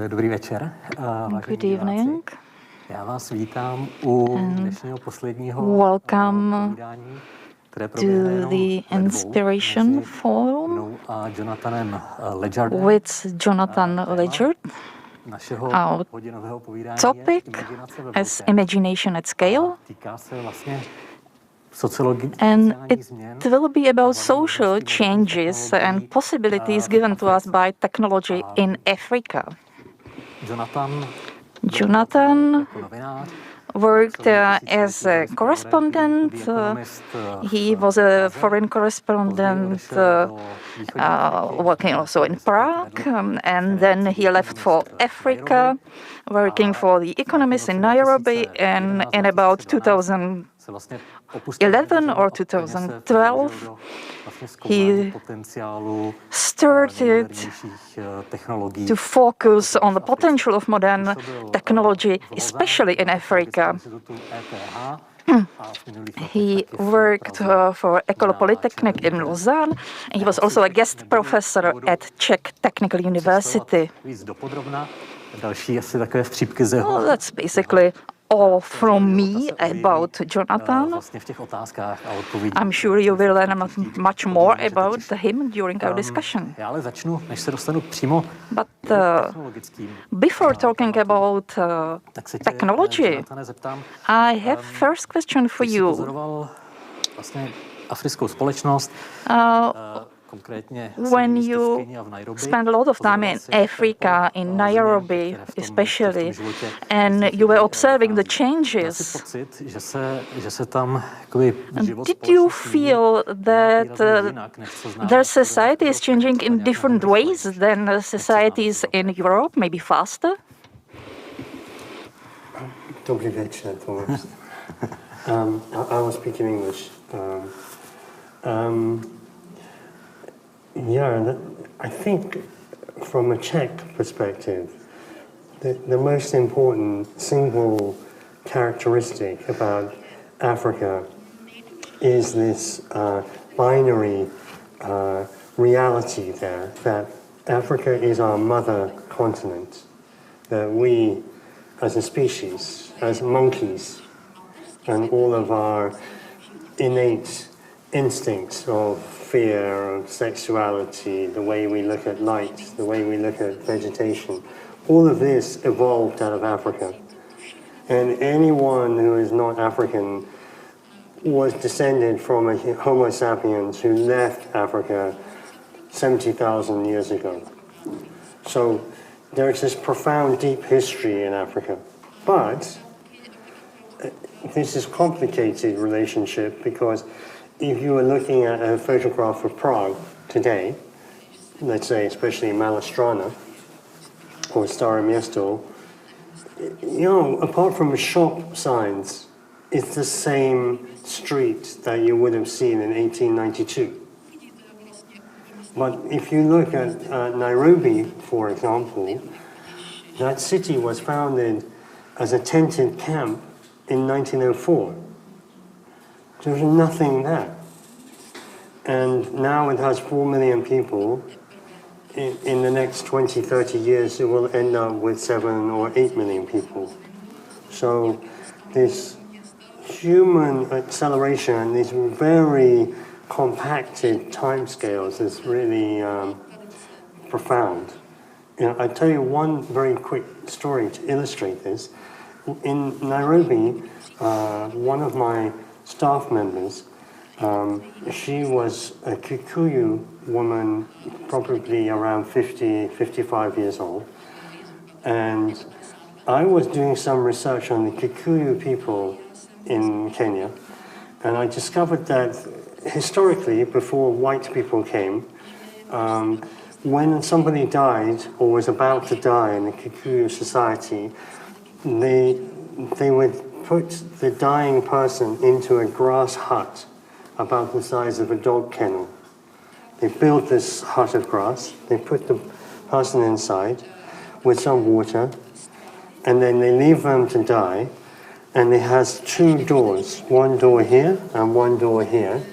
Dobrý večer, vážení Good evening. diváci. Já vás vítám u dnešního posledního povídání, které proběhne jenom the Inspiration Forum mnou a Jonathanem Ledgardem. with Jonathan Ledgard. Our hodinového povídání topic is Imagination at Scale. Týká se vlastně And it will be about social changes and possibilities given to us by technology in Africa. Jonathan worked as a correspondent. He was a foreign correspondent working also in Prague, and then he left for Africa, working for The Economist in Nairobi, and in about 2011 or 2012, he started to focus on the potential of modern technology, especially in Africa. He worked for École Polytechnique in Lausanne, and he was also a guest professor at Czech Technical University. Well, that's basically all from me about Jonathan. I'm sure you will learn much more about him during our discussion. But before talking about technology, I have first question for you. When you spend a lot of time in Africa, in Nairobi especially, and you were observing the changes, did you feel that their society is changing in different ways than societies in Europe, maybe faster? Dobry wieczór, Thomas. I will speak in English. Yeah, I think from a Czech perspective, the most important single characteristic about Africa is this binary reality there, that Africa is our mother continent, that we as a species, as monkeys, and all of our innate instincts of fear, of sexuality, the way we look at light, the way we look at vegetation, all of this evolved out of Africa. And anyone who is not African was descended from a Homo sapiens who left Africa 70,000 years ago. So there is this profound, deep history in Africa. But this is a complicated relationship because if you were looking at a photograph of Prague today, let's say especially Malá or Staré Město, apart from the shop signs, it's the same street that you would have seen in 1892. But if you look at Nairobi, for example, that city was founded as a tented camp in 1904. There was nothing there. And now it has 4 million people. In the next 20, 30 years, it will end up with 7 or 8 million people. So this human acceleration, these very compacted timescales is really profound. I'll tell you one very quick story to illustrate this. In Nairobi, one of my staff members, she was a Kikuyu woman, probably around 50, 55 years old. And I was doing some research on the Kikuyu people in Kenya. And I discovered that historically, before white people came, when somebody died or was about to die in the Kikuyu society, they would put the dying person into a grass hut about the size of a dog kennel. They built this hut of grass, they put the person inside with some water, and then they leave them to die, and it has 2 doors, one door here and one door here,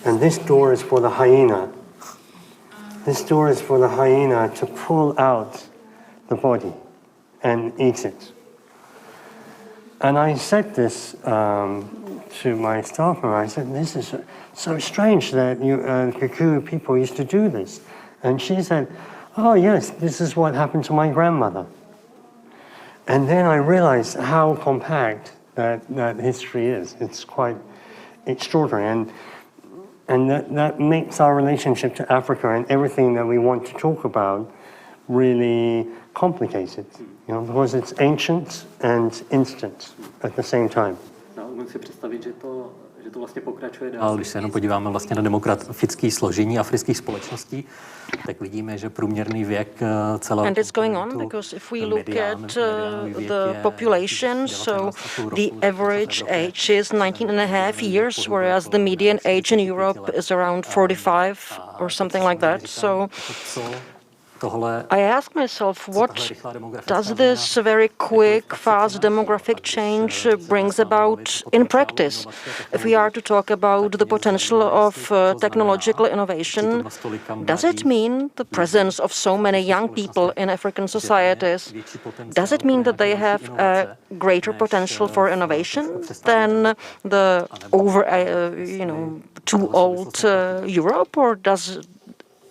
and this door is for the hyena. This door is for the hyena to pull out the body and eat it. And I said this to my staff member. I said, this is so strange that Kikuyu people used to do this. And she said, oh yes, this is what happened to my grandmother. And then I realized how compact that history is. It's quite extraordinary. And that makes our relationship to Africa and everything that we want to talk about really complicated, because it's ancient and instant at the same time. Když se jenom podíváme vlastně na demografické složení afrických společností, tak vidíme, že průměrný věk celého And it's going on because if we look at the population, so the average age is 19 and a half years, whereas the median age in Europe is around 45 or something like that. So I ask myself, what does this very quick, fast demographic change brings about in practice? If we are to talk about the potential of technological innovation, does it mean the presence of so many young people in African societies? Does it mean that they have a greater potential for innovation than the too old Europe, or does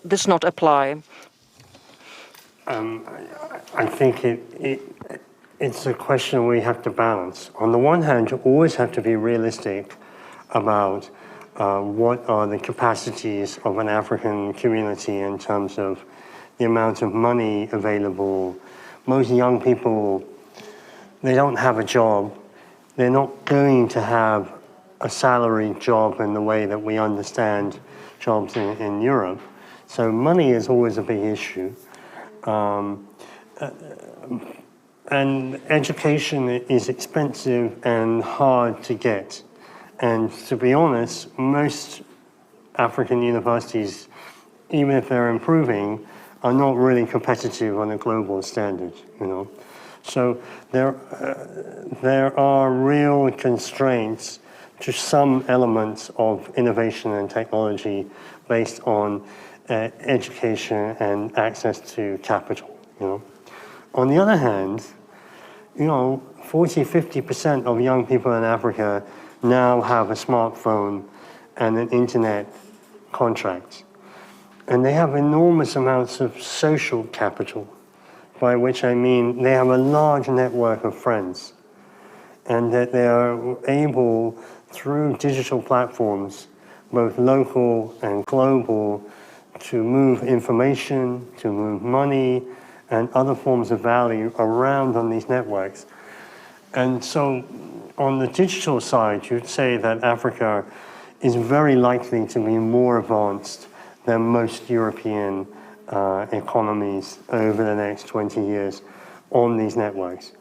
this not apply? I think it's a question we have to balance. On the one hand, you always have to be realistic about what are the capacities of an African community in terms of the amount of money available. Most young people, they don't have a job. They're not going to have a salaried job in the way that we understand jobs in Europe. So money is always a big issue. And education is expensive and hard to get. And to be honest, most African universities, even if they're improving, are not really competitive on a global standard, So there are real constraints to some elements of innovation and technology based on education and access to capital, On the other hand, 40-50% of young people in Africa now have a smartphone and an internet contract. And they have enormous amounts of social capital, by which I mean they have a large network of friends, and that they are able, through digital platforms, both local and global, to move information, to move money, and other forms of value around on these networks. And so on the digital side, you'd say that Africa is very likely to be more advanced than most European economies over the next 20 years on these networks.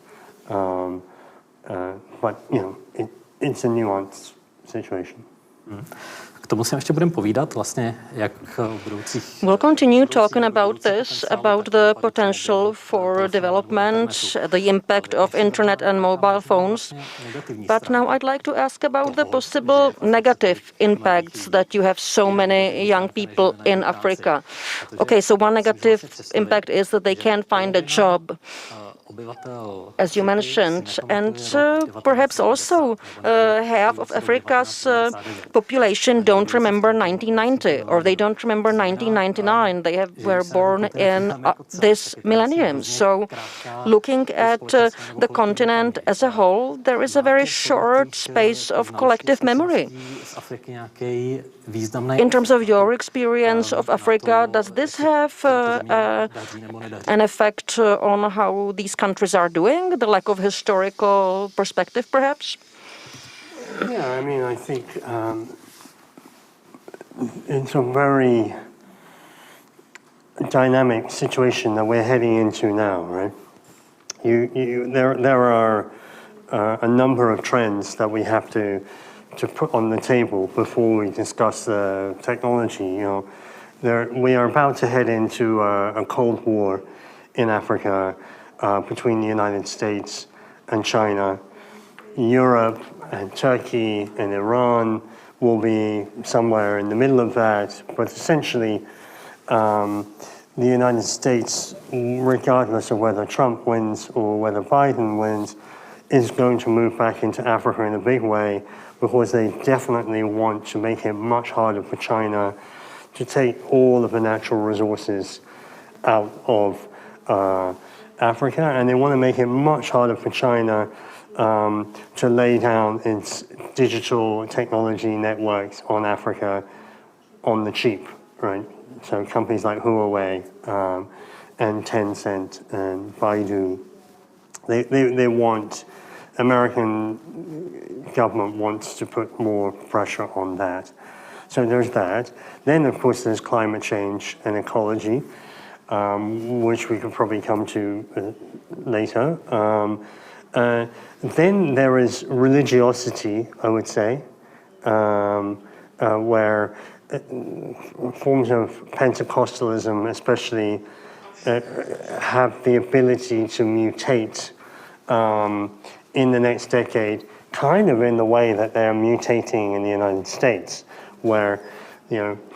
But, it's a nuanced situation. K tomu si ještě budeme povídat, vlastně, jak v budoucích... We'll continue talking about this, about the potential for development, the impact of internet and mobile phones. But now I'd like to ask about the possible negative impacts that you have so many young people in Africa. Okay, so one negative impact is that they can't find a job, as you mentioned, and perhaps also half of Africa's population don't remember 1990, or they don't remember 1999. They were born in this millennium. So looking at the continent as a whole, there is a very short space of collective memory. In terms of your experience of Africa, does this have an effect on how these countries are doing, the lack of historical perspective, perhaps? Yeah, I think it's a very dynamic situation that we're heading into now, right? There are a number of trends that we have to put on the table before we discuss the technology. We are about to head into a Cold War in Africa between the United States and China. Europe and Turkey and Iran will be somewhere in the middle of that, but essentially the United States, regardless of whether Trump wins or whether Biden wins, is going to move back into Africa in a big way, because they definitely want to make it much harder for China to take all of the natural resources out of Africa, and they want to make it much harder for China to lay down its digital technology networks on Africa on the cheap, right? So companies like Huawei and Tencent and Baidu, they want, American government wants to put more pressure on that. So there's that. Then, of course, there's climate change and ecology, which we could probably come to later. Then there is religiosity, I would say, where forms of Pentecostalism especially have the ability to mutate in the next decade, kind of in the way that they are mutating in the United States, where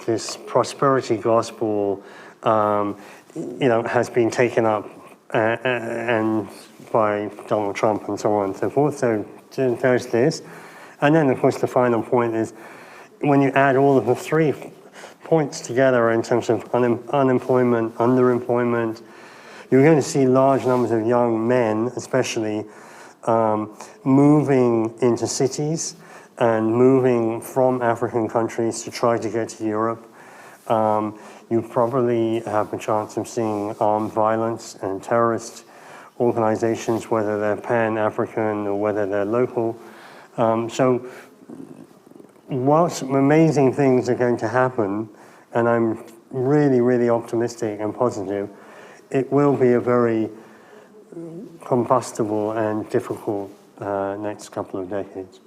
this prosperity gospel has been taken up and by Donald Trump and so on and so forth. So there's this. And then, of course, the final point is when you add all of the 3 points together in terms of unemployment, underemployment, you're going to see large numbers of young men, especially, moving into cities and moving from African countries to try to get to Europe. You probably have a chance of seeing armed violence and terrorist organizations, whether they're pan-African or whether they're local. So whilst amazing things are going to happen, and I'm really, really optimistic and positive, it will be a very combustible and difficult next couple of decades.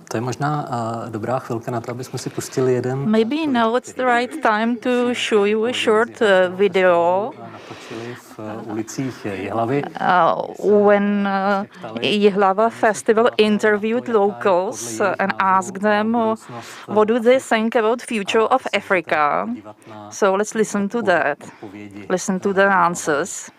To je možná dobrá chvilka na to, aby jsme si pustili jeden. Maybe now it's the right time to show you a short video Natočili v ulicích Ji.hlavy. when Ji.hlava Festival interviewed locals and asked them what do they think about future of Africa. So let's listen to that. Listen to their answers.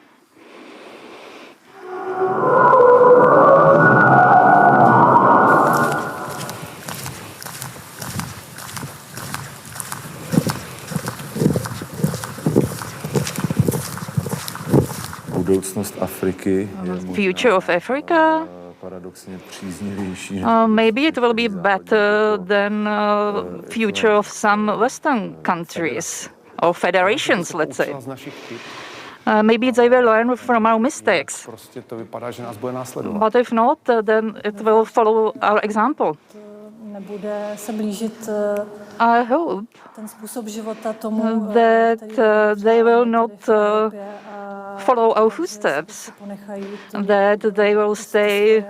Budoucnost Afriky Future of Africa? paradoxně příznivější. Maybe it will be better than future of some Western countries or federations, let's say. Maybe they will learn from our mistakes. Prostě to vypadá, že nás bude následovat. But if not, then it will follow our example. Nebude se blížit I hope ten způsob života tomu, that they will not follow our footsteps, that they will stay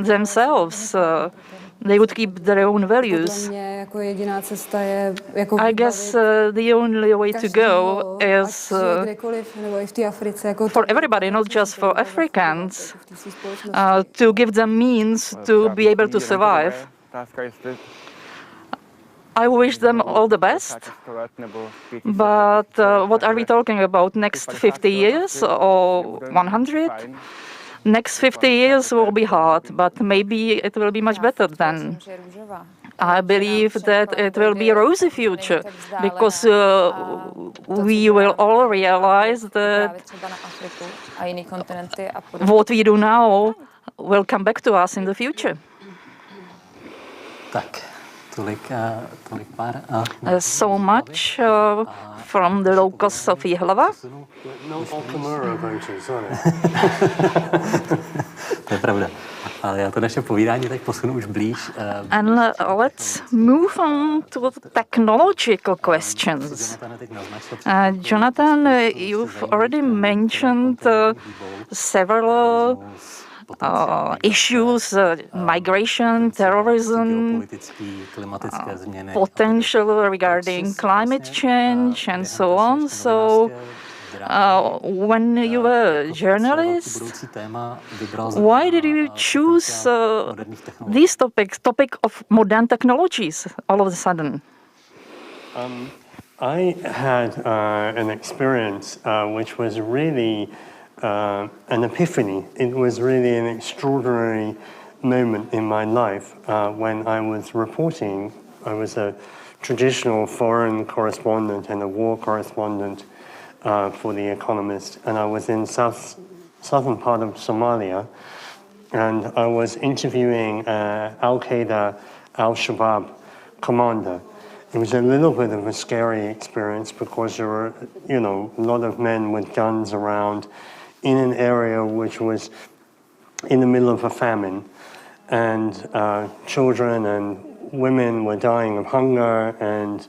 themselves. They would keep their own values. I guess the only way to go is for everybody, not just for Africans, to give them means to be able to survive. I wish them all the best, but what are we talking about? Next 50 years or 100? Next 50 years will be hard, but maybe it will be much better then. I believe that it will be a rosy future because we will all realize that what we do now will come back to us in the future. Tak, tolik pár. So much from the locals of Ji.hlava. No Okamura voters, are there? To je pravda. Ale já to naše povídání teď posunu už blíž. And let's move on to the technological questions. Jonathan, you've already mentioned several issues, migration, terrorism, potential regarding climate change, and so on. So, when you were a journalist, why did you choose these topic of modern technologies all of a sudden? I had an experience which was really an epiphany. It was really an extraordinary moment in my life when I was reporting. I was a traditional foreign correspondent and a war correspondent for The Economist, and I was in southern part of Somalia, and I was interviewing Al-Qaeda, Al-Shabaab commander. It was a little bit of a scary experience because there were, a lot of men with guns around in an area which was in the middle of a famine, and children and women were dying of hunger. And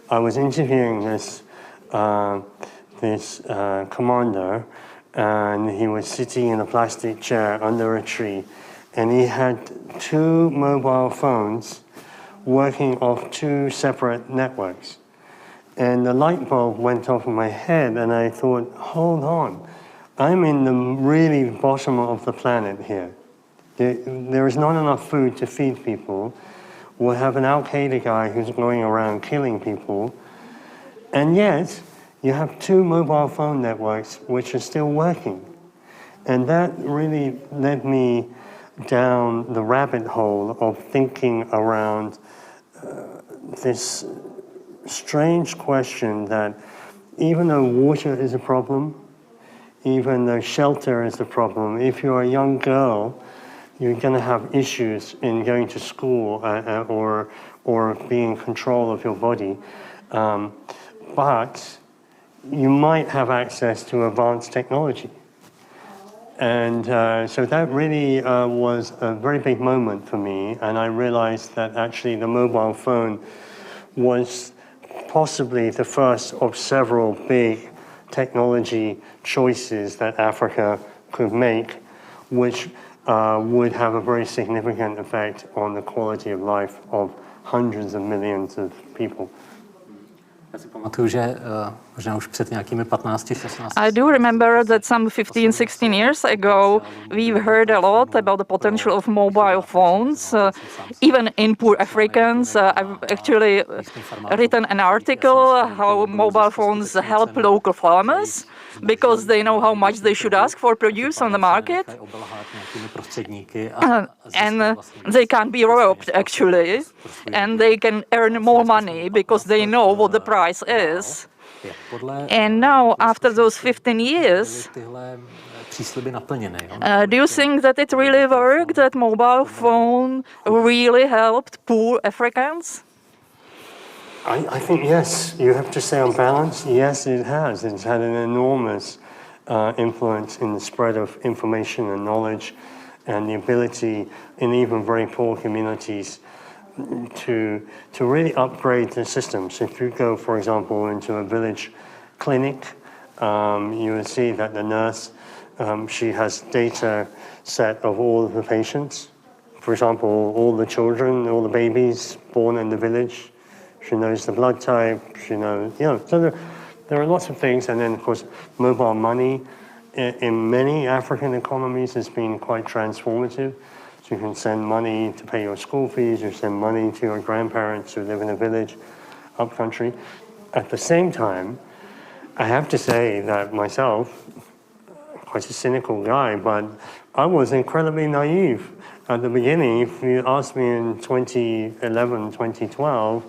I was interviewing this commander, and he was sitting in a plastic chair under a tree, and he had 2 mobile phones working off 2 separate networks. And the light bulb went off in my head, and I thought, hold on, I'm in the really bottom of the planet here. There is not enough food to feed people. We'll have an Al-Qaeda guy who's going around killing people. And yet, you have 2 mobile phone networks which are still working. And that really led me down the rabbit hole of thinking around this strange question that even though water is a problem, even though shelter is a problem, if you're a young girl, you're going to have issues in going to school or being in control of your body. But you might have access to advanced technology. And so that really was a very big moment for me, and I realized that actually the mobile phone was possibly the first of several big technology choices that Africa could make, which would have a very significant effect on the quality of life of hundreds of millions of people. Já si pamatuju, že možná už před nějakými 15-16. I do remember that some 15-16 years ago, we've heard a lot about the potential of mobile phones, even in poor Africans. I've actually written an article how mobile phones help local farmers because they know how much they should ask for produce on the market. And they can't be robbed, actually. And they can earn more money because they know what the price is. And now, after those 15 years, do you think that it really worked, that mobile phone really helped poor Africans? I think yes, you have to say on balance, yes, it has. It's had an enormous influence in the spread of information and knowledge and the ability in even very poor communities to really upgrade the system. So if you go, for example, into a village clinic, you will see that the nurse, she has data set of all of the patients. For example, all the children, all the babies born in the village. She knows the blood type, she knows, so there are lots of things. And then, of course, mobile money in many African economies has been quite transformative. So you can send money to pay your school fees, you send money to your grandparents who live in a village, up country. At the same time, I have to say that myself, quite a cynical guy, but I was incredibly naive. At the beginning, if you asked me in 2011, 2012,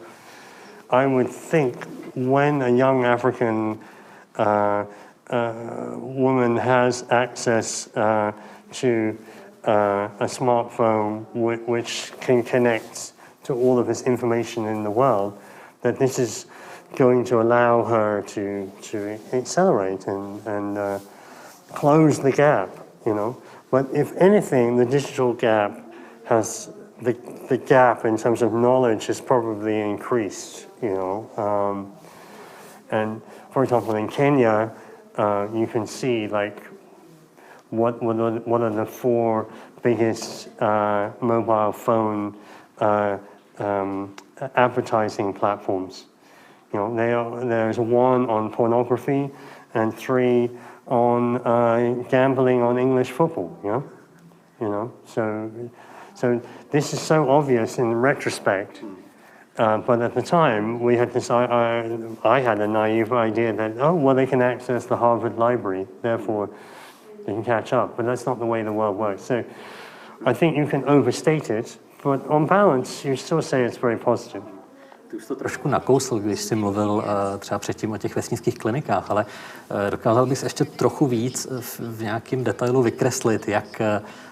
I would think when a young African woman has access to a smartphone which can connect to all of this information in the world, that this is going to allow her to accelerate and close the gap, But if anything, the digital gap has, the gap in terms of knowledge has probably increased, And for example, in Kenya, you can see what are the 4 biggest mobile phone advertising platforms. There's 1 on pornography and 3 on gambling on English football. So this is so obvious in retrospect, But at the time, we had this. I had a naive idea that, oh, well, they can access the Harvard Library, therefore they can catch up. But that's not the way the world works. So I think you can overstate it, but on balance, you still say it's very positive. Ty už to trošku nakousl, když jsi mluvil třeba předtím o těch vesnických klinikách, ale dokázal bys ještě trochu víc v nějakém detailu vykreslit, jak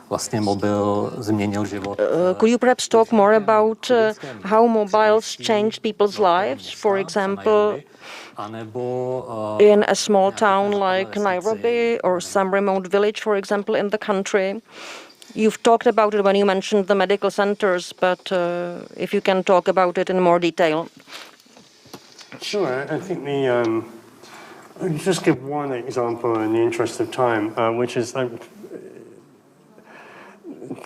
vlastně mobil změnil život? Could you perhaps talk more about how mobiles changed people's lives, for example, in a small town like Nairobi or some remote village, for example, in the country? You've talked about it when you mentioned the medical centers, but if you can talk about it in more detail. Sure, I think I'll just give one example in the interest of time, which is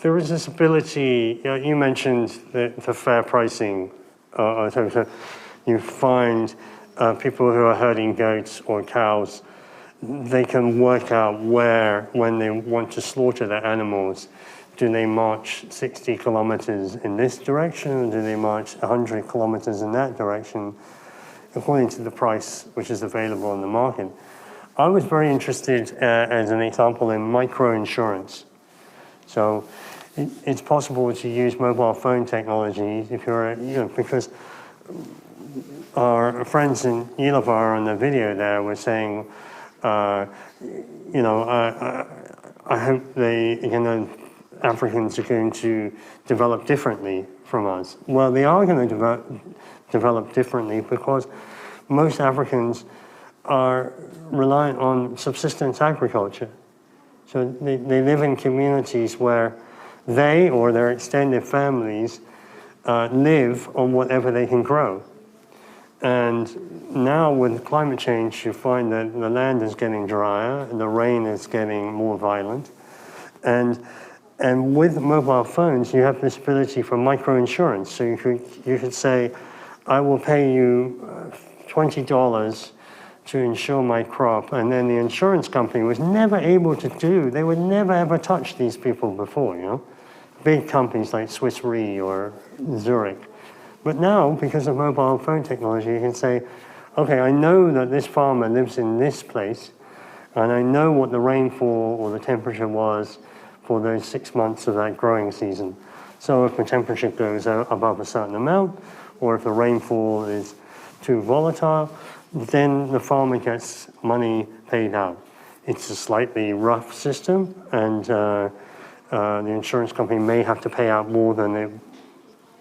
there is this ability, you mentioned the fair pricing. You find people who are herding goats or cows, they can work out where, when they want to slaughter their animals, do they march 60 kilometers in this direction, or do they march 100 kilometers in that direction, according to the price which is available on the market. I was very interested, as an example, in micro-insurance. So it's possible to use mobile phone technology if you're, because our friends in Ji.hlava on the video there were saying, I hope Africans are going to develop differently from us. Well, they are going to develop differently because most Africans are reliant on subsistence agriculture. So they live in communities where they or their extended families live on whatever they can grow. And now with climate change, you find that the land is getting drier, and the rain is getting more violent. And with mobile phones, you have this ability for micro-insurance. So you could say, I will pay you $20 to insure my crop. And then the insurance company was never able to they would never ever touch these people before, Big companies like Swiss Re or Zurich. But now, because of mobile phone technology, you can say, okay, I know that this farmer lives in this place, and I know what the rainfall or the temperature was for those 6 months of that growing season. So if the temperature goes above a certain amount, or if the rainfall is too volatile, then the farmer gets money paid out. It's a slightly rough system, and the insurance company may have to pay out more than it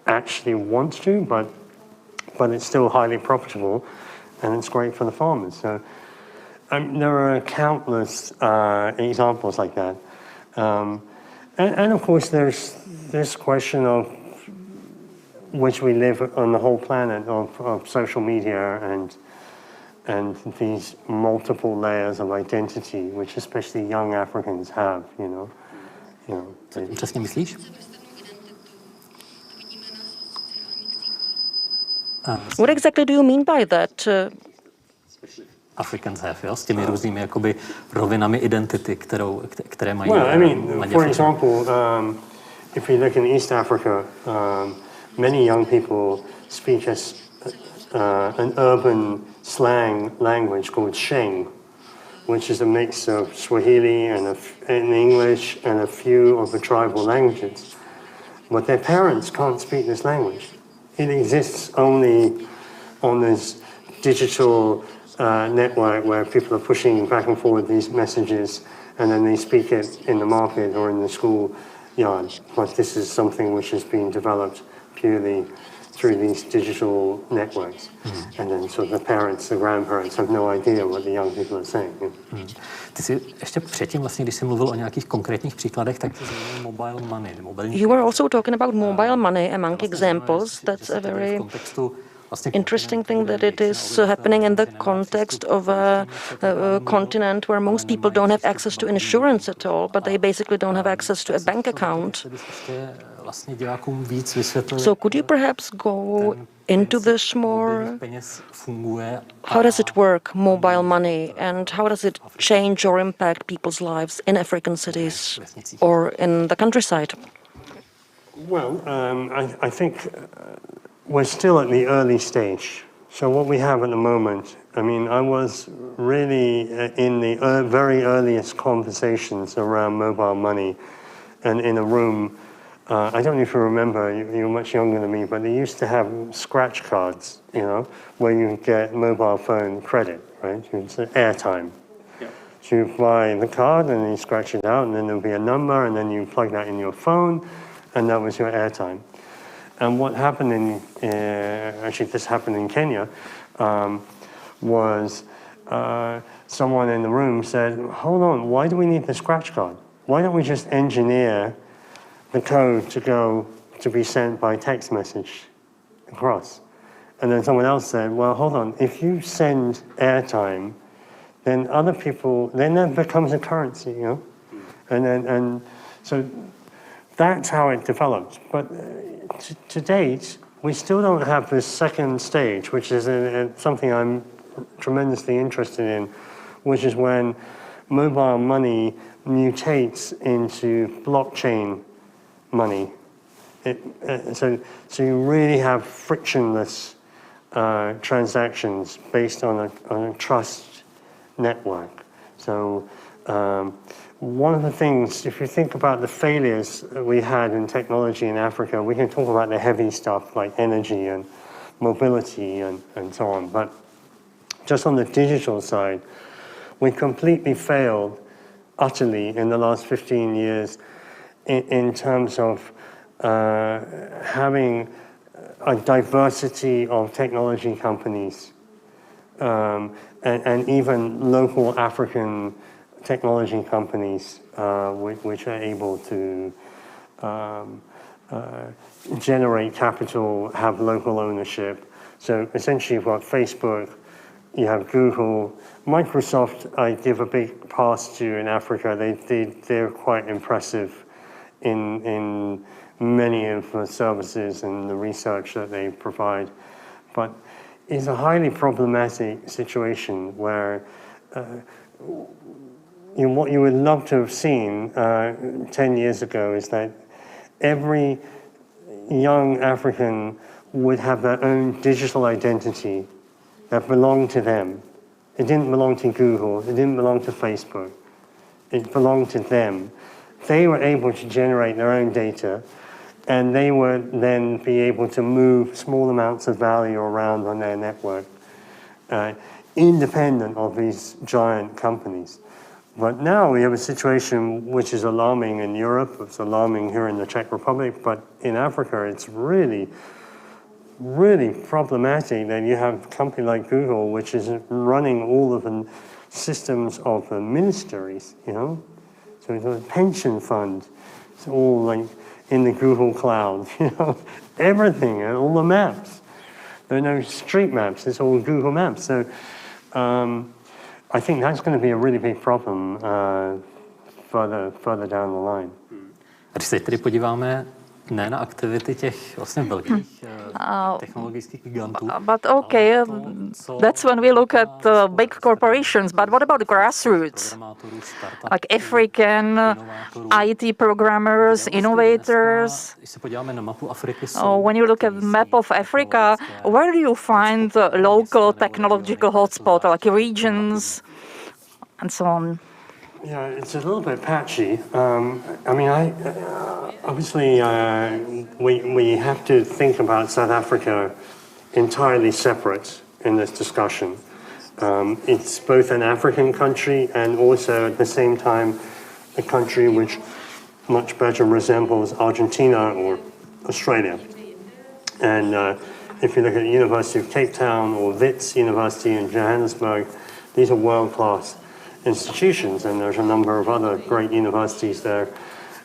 actually wants to, but it's still highly profitable, and it's great for the farmers. So there are countless examples like that. And of course, there's this question of which we live on the whole planet of social media and these multiple layers of identity, which especially young Africans have, Přesně myslíš? What exactly do you mean by that? Africans have, s těmi různými jakoby rovinami identity, které mají. Well, I mean, for example, if you look in East Africa, many young people speak an urban slang language called Sheng, which is a mix of Swahili and English and a few of the tribal languages. But their parents can't speak this language. It exists only on this digital network where people are pushing back and forward these messages, and then they speak it in the market or in the school yard. But this is something which has been developed purely through these digital networks. And then so the parents, the grandparents have no idea what the young people are saying. Ty jsi ještě předtím, vlastně, když jsi mluvil o nějakých konkrétních příkladech, tak ty zmínil mobile money. You were also talking about mobile money among examples. That's a very interesting thing that it is happening in the context of a continent where most people don't have access to insurance at all, but they basically don't have access to a bank account. So could you perhaps go into this more? How does it work, mobile money, and how does it change or impact people's lives in African cities or in the countryside? Well, I think we're still at the early stage. So what we have at the moment, I mean, I was really in the very earliest conversations around mobile money, and in a room, I don't know if you remember, you're much younger than me, but they used to have scratch cards, you know, where you get mobile phone credit, right? It's airtime. Yeah. So you buy the card and you scratch it out, and then there'll be a number, and then you plug that in your phone, and that was your airtime. And what happened actually this happened in Kenya, was someone in the room said, hold on, why do we need the scratch card? Why don't we just engineer the code to be sent by text message across? And then someone else said, well, hold on, if you send airtime, then other people, then that becomes a currency, you know? And so that's how it develops. But to date, we still don't have this second stage, which is something I'm tremendously interested in, which is when mobile money mutates into blockchain money. So you really have frictionless transactions based on a trust network. So one of the things, if you think about the failures we had in technology in Africa, we can talk about the heavy stuff like energy and mobility and so on. But just on the digital side, we completely failed utterly in the last 15 years in terms of having a diversity of technology companies and even local African technology companies which are able to generate capital, have local ownership. So essentially you've got Facebook, you have Google, Microsoft I give a big pass to in Africa. They're quite impressive in many of the services and the research that they provide. But it's a highly problematic situation where what you would love to have seen 10 years ago is that every young African would have their own digital identity that belonged to them. It didn't belong to Google, it didn't belong to Facebook, it belonged to them. They were able to generate their own data, and they would then be able to move small amounts of value around on their network, independent of these giant companies. But now we have a situation which is alarming in Europe, it's alarming here in the Czech Republic, but in Africa it's really, really problematic that you have a company like Google which is running all of the systems of the ministries, you know? So it's a pension fund, it's all like in the Google cloud, you know? Everything, and all the maps. There are no street maps, it's all Google Maps. So I think that's going to be a really big problem further down the line. A když se tedy podíváme ne na aktivity těch vlastně velkých technologických gigantů. But okay, that's when we look at big corporations. But what about grassroots? Like African IT programmers, innovators? When you look at the map of Africa, where do you find local technological hotspots, like regions and so on? Yeah, it's a little bit patchy. I mean, obviously we have to think about South Africa entirely separate in this discussion. It's both an African country and also at the same time a country which much better resembles Argentina or Australia. And if you look at the University of Cape Town or Wits University in Johannesburg, these are world-class institutions, and there's a number of other great universities there,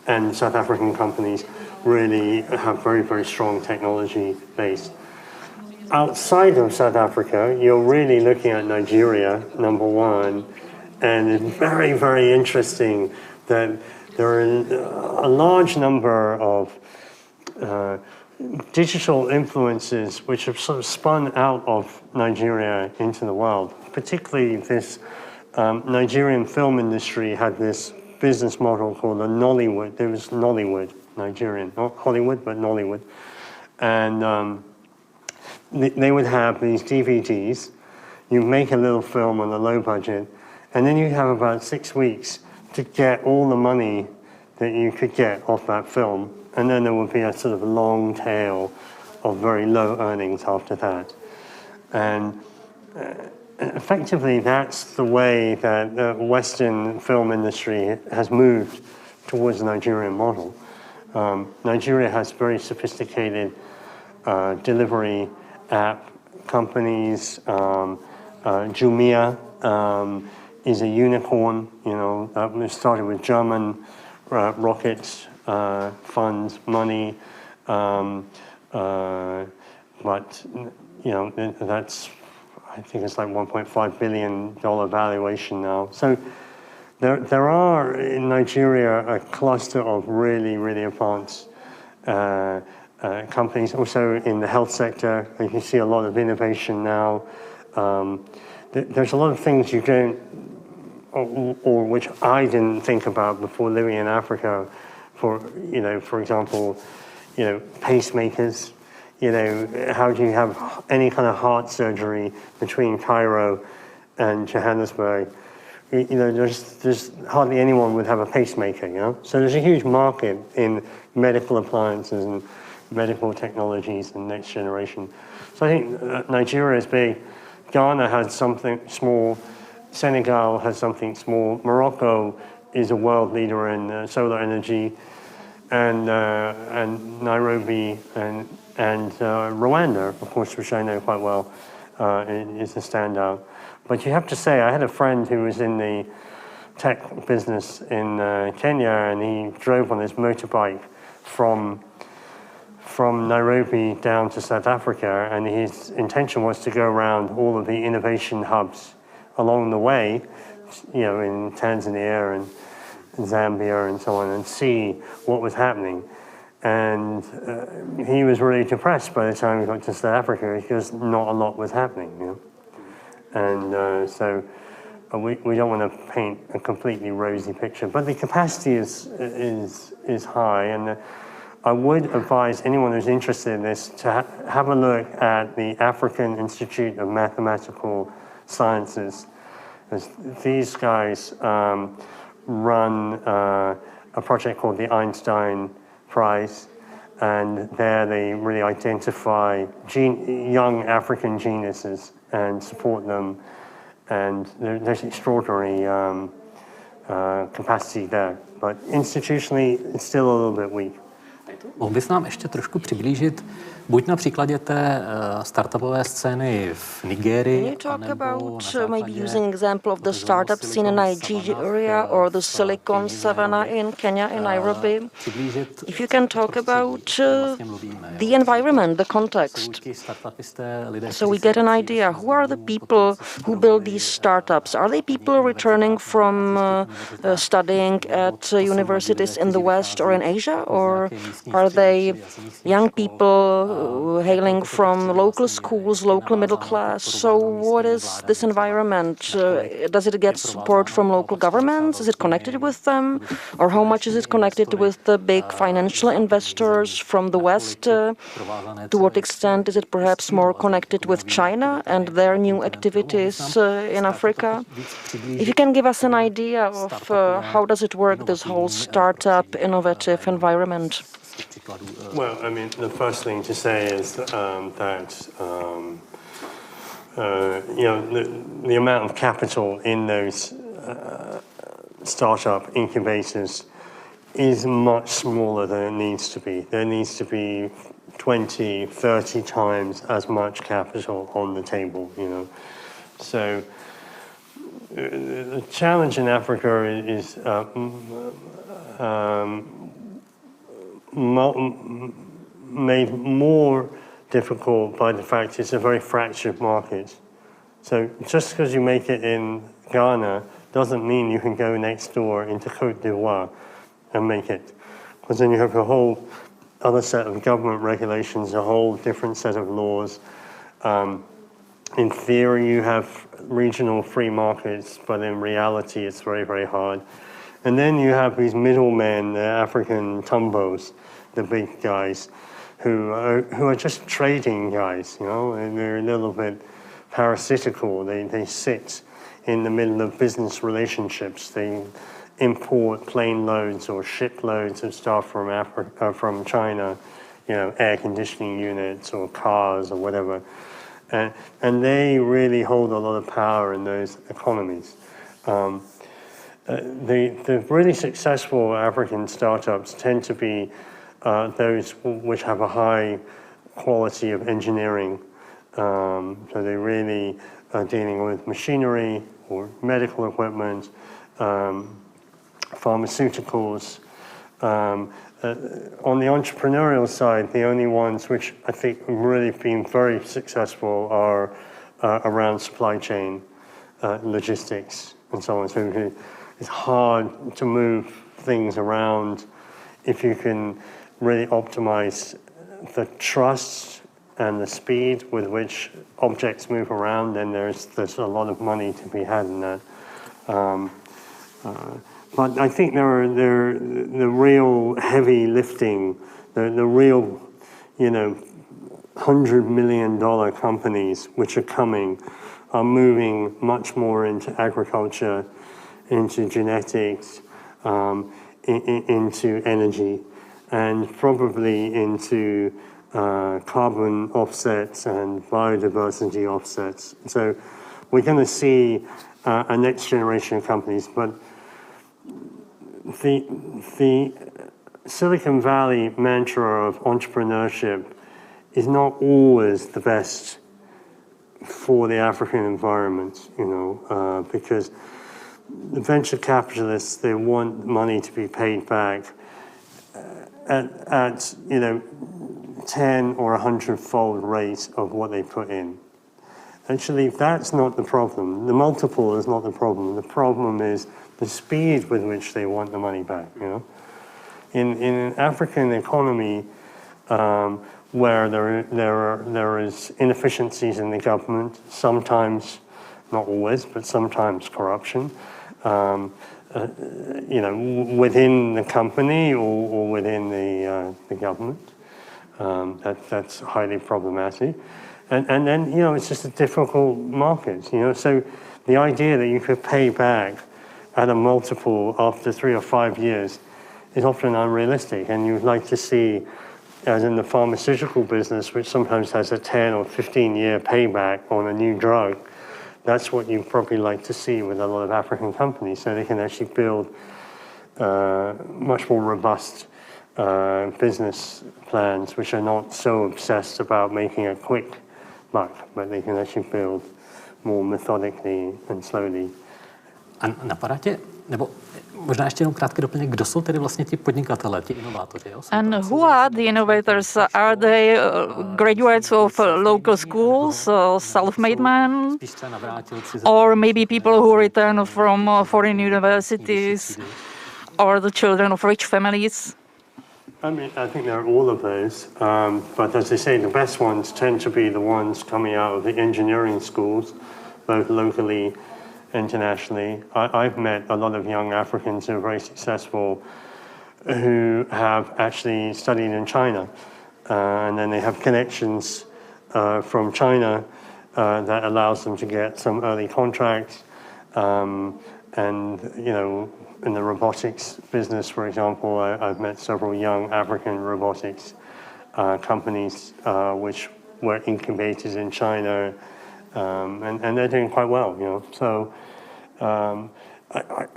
and South African companies really have very, very strong technology base. Outside of South Africa, you're really looking at Nigeria, number one, and it's very, very interesting that there are a large number of digital influences which have sort of spun out of Nigeria into the world, particularly this Nigerian film industry had this business model called the Nollywood. There was Nollywood, Nigerian, not Hollywood, but Nollywood. And they would have these DVDs. You make a little film on a low budget, and then you have about 6 weeks to get all the money that you could get off that film, and then there would be a sort of long tail of very low earnings after that. And effectively, that's the way that the Western film industry has moved towards the Nigerian model. Nigeria has very sophisticated delivery app companies. Jumia is a unicorn, it started with German rockets, funds, money, but that's, I think it's like $1.5 billion valuation now. So there are in Nigeria a cluster of really, really advanced companies. Also in the health sector, you can see a lot of innovation now. There's a lot of things you don't, or which I didn't think about before living in Africa. For example, pacemakers. How do you have any kind of heart surgery between Cairo and Johannesburg? There's hardly anyone would have a pacemaker. So there's a huge market in medical appliances and medical technologies and next generation. So I think Nigeria is big. Ghana has something small. Senegal has something small. Morocco is a world leader in solar energy, and Nairobi and Rwanda, of course, which I know quite well, is a standout. But you have to say, I had a friend who was in the tech business in Kenya, and he drove on his motorbike from Nairobi down to South Africa, and his intention was to go around all of the innovation hubs along the way, in Tanzania and Zambia and so on, and see what was happening. And he was really depressed by the time he got to South Africa because not a lot was happening. And so we don't want to paint a completely rosy picture, but the capacity is high, and I would advise anyone who's interested in this to have a look at the African Institute of Mathematical Sciences. These guys run a project called the Einstein Prize, and there they really identify young African geniuses and support them, and there's extraordinary capacity there. But institutionally, it's still a little bit weak. Mohl bys nám ještě trošku přiblížit, buď na příkladě té startupové scény v Nigérii, Can you talk about maybe using example of the startup scene in Nigeria or the Silicon Savannah in Kenya, in Nairobi? If you can talk about the environment, the context, so we get an idea. Who are the people who build these startups? Are they people returning from studying at universities in the West or in Asia, or are they young people hailing from local schools, local middle class? So what is this environment? Does it get support from local governments? Is it connected with them? Or how much is it connected with the big financial investors from the West? To what extent is it perhaps more connected with China and their new activities in Africa? If you can give us an idea of how does it work, this whole startup innovative environment? Well, I mean, the first thing to say is that the amount of capital in those startup incubators is much smaller than it needs to be. There needs to be 20, 30 times as much capital on the table, So the challenge in Africa is made more difficult by the fact it's a very fractured market. So just because you make it in Ghana doesn't mean you can go next door into Côte d'Ivoire and make it. Because then you have a whole other set of government regulations, a whole different set of laws. In theory, you have regional free markets, but in reality, it's very, very hard. And then you have these middlemen, the African tumbos, the big guys, who are just trading guys, you know, and they're a little bit parasitical. They sit in the middle of business relationships. They import plane loads or ship loads of stuff from China, you know, air conditioning units or cars or whatever. And they really hold a lot of power in those economies. The really successful African startups tend to be those which have a high quality of engineering. So they really are dealing with machinery or medical equipment, pharmaceuticals. On the entrepreneurial side, the only ones which I think have really been very successful are around supply chain, logistics, and so on. So it's hard to move things around if you can really optimize the trust and the speed with which objects move around. Then there's a lot of money to be had in that. But I think the real heavy lifting, the real, you know, $100 million companies which are coming are moving much more into agriculture, into genetics, into energy, and probably into carbon offsets and biodiversity offsets. So we're going to see a next generation of companies, but the Silicon Valley mantra of entrepreneurship is not always the best for the African environment, you know, because the venture capitalists, they want money to be paid back at you know, 10 or 100-fold rate of what they put in. Actually, that's not the problem. The multiple is not the problem. The problem is the speed with which they want the money back, you know. In an African economy where there is inefficiencies in the government, sometimes, not always, but sometimes corruption, you know, within the company or within the government, that's highly problematic. And then, you know, it's just a difficult market, you know. So the idea that you could pay back at a multiple after 3 or 5 years is often unrealistic. And you'd like to see, as in the pharmaceutical business, which sometimes has a 10 or 15-year payback on a new drug, that's what you'd probably like to see with a lot of African companies, so they can actually build much more robust business plans, which are not so obsessed about making a quick buck, but they can actually build more methodically and slowly. A napadá tě, nebo možná ještě jenom krátké doplněk, kdo jsou tedy vlastně ti podnikatelé, ti inovátoři? Jo? And who are the innovators? Are they graduates of local schools, self-made men, or maybe people who return from foreign universities, or the children of rich families? I mean, I think they're all of those, but as I say, the best ones tend to be the ones coming out of the engineering schools, both locally, internationally. I've met a lot of young Africans who are very successful who have actually studied in China, and then they have connections from China that allows them to get some early contracts, and, you know, in the robotics business, for example, I've met several young African robotics companies which were incubated in China, and they're doing quite well, you know. So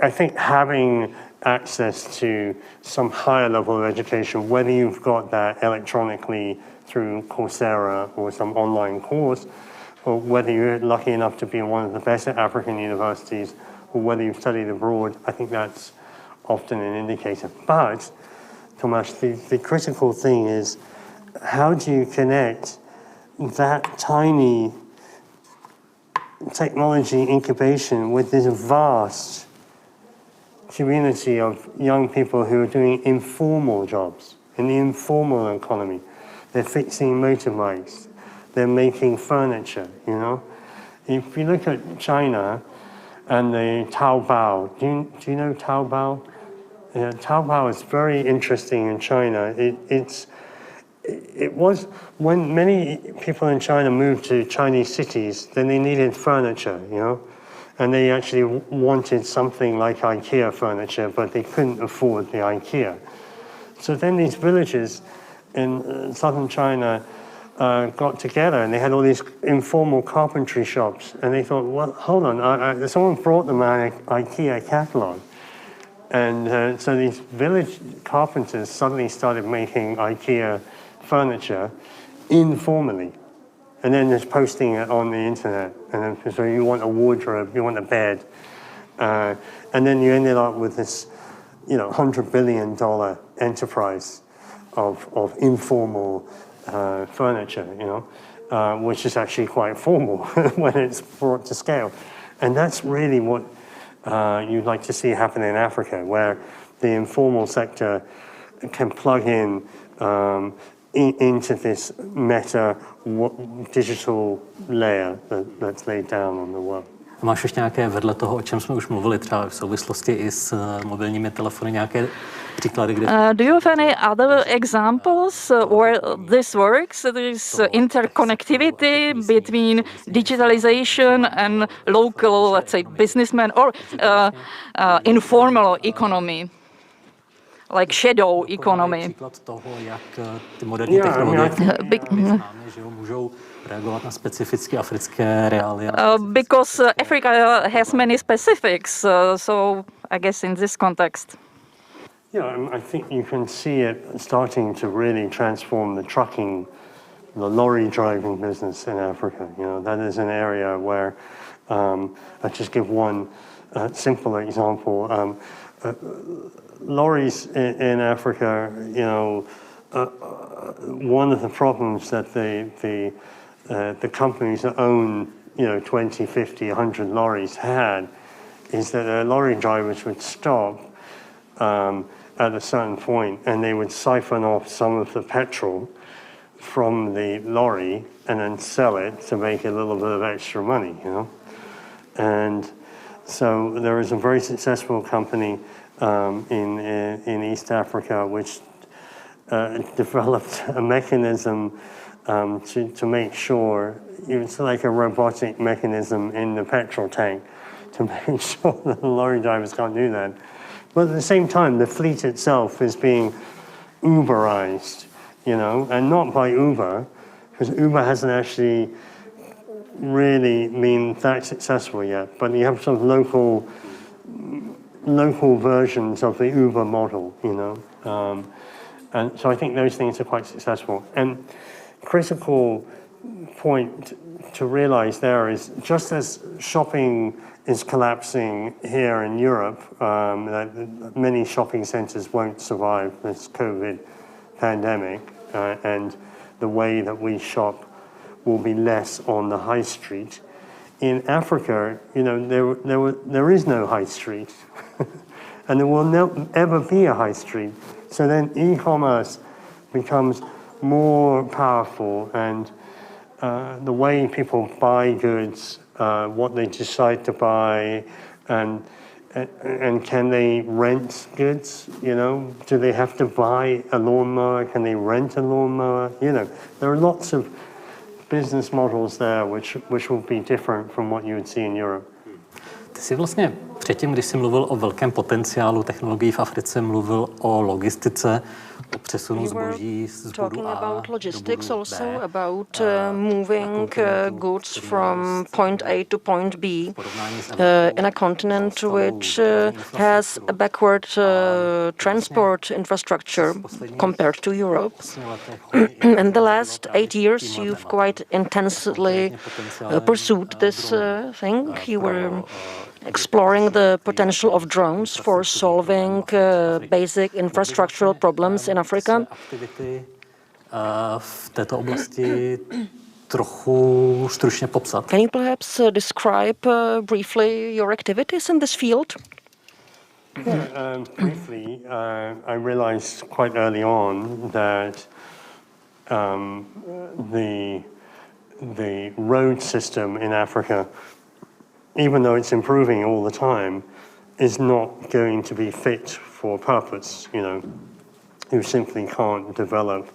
I think having access to some higher level of education, whether you've got that electronically through Coursera or some online course, or whether you're lucky enough to be in one of the best African universities, or whether you've studied abroad, I think that's often an indicator. But, Tomasz, the critical thing is, how do you connect that tiny technology incubation with this vast community of young people who are doing informal jobs in the informal economy? They're fixing motorbikes, they're making furniture, you know? If you look at China, and the Taobao. Do you know Taobao? Yeah, Taobao is very interesting in China. it was when many people in China moved to Chinese cities, then they needed furniture, you know, and they actually wanted something like IKEA furniture, but they couldn't afford the IKEA. So then these villages in southern China got together, and they had all these informal carpentry shops, and they thought, well, hold on, someone brought them an IKEA catalog. And so these village carpenters suddenly started making IKEA furniture informally, and then just posting it on the internet. And then, so you want a wardrobe, you want a bed, and then you ended up with this, you know, $100 billion enterprise of informal furniture, you know, which is actually quite formal when it's brought to scale. And that's really what you'd like to see happen in Africa, where the informal sector can plug in into this meta digital layer that's laid down on the world. Máš ještě nějaké vedle toho, o čem jsme už mluvili, třeba v souvislosti i s mobilními telefony, nějaké příklady, kde... Do you have any other examples where this works, this interconnectivity between digitalization and local, let's say, businessmen or informal economy? Like shadow economy. Příklad toho, jak ty moderní technologie známe, že můžou reagovat na specificky africké reálie. Because Africa has many specifics, so I guess in this context. Yeah, I think you can see it starting to really transform the trucking, the lorry driving business in Africa. You know, that is an area where, I'll just give one simple example. Lorries in Africa, you know, one of the problems that the companies that own, you know, 20, 50, 100 lorries had is that the lorry drivers would stop at a certain point, and they would siphon off some of the petrol from the lorry and then sell it to make a little bit of extra money, you know. And so there is a very successful company in East Africa which developed a mechanism to make sure, it's like a robotic mechanism in the petrol tank to make sure that the lorry drivers can't do that. But at the same time, the fleet itself is being Uberized, you know, and not by Uber, because Uber hasn't actually really been that successful yet. But you have sort of local versions of the Uber model, you know. And so I think those things are quite successful. And critical point to realize there is, just as shopping is collapsing here in Europe, that many shopping centers won't survive this COVID pandemic, and the way that we shop will be less on the high street. In Africa, you know, there is no high street, and there will ever be a high street. So then e-commerce becomes more powerful, and the way people buy goods, what they decide to buy, and can they rent goods, you know? Do they have to buy a lawnmower? Can they rent a lawnmower? You know, there are lots of business models there which will be different from what you would see in Europe. Ty jsi vlastně předtím, když jsi mluvil o velkém potenciálu technologií v Africe, mluvil o logistice, o přesunu zboží z bodu A about logistics, do bodu also B. about moving goods from point A to point B in a continent which has a backward transport infrastructure compared to Europe. In the last 8 years, you've quite intensely pursued this thing. You were exploring the potential of drones for solving basic infrastructural problems in Africa. V této oblasti trochu stručně popsat. Can you perhaps describe briefly your activities in this field? Yeah, briefly, I realized quite early on that the road system in Africa, even though it's improving all the time, is not going to be fit for purpose, you know. You simply can't develop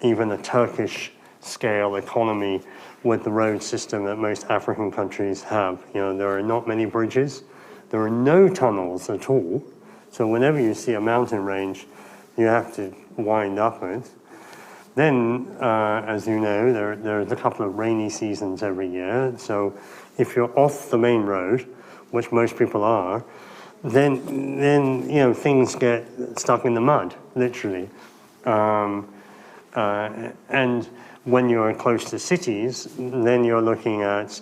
even a Turkish scale economy with the road system that most African countries have. You know, there are not many bridges. There are no tunnels at all. So whenever you see a mountain range, you have to wind upwards. Then, as you know, there's a couple of rainy seasons every year. So if you're off the main road, which most people are, then you know, things get stuck in the mud, literally. And when you're close to cities, then you're looking at,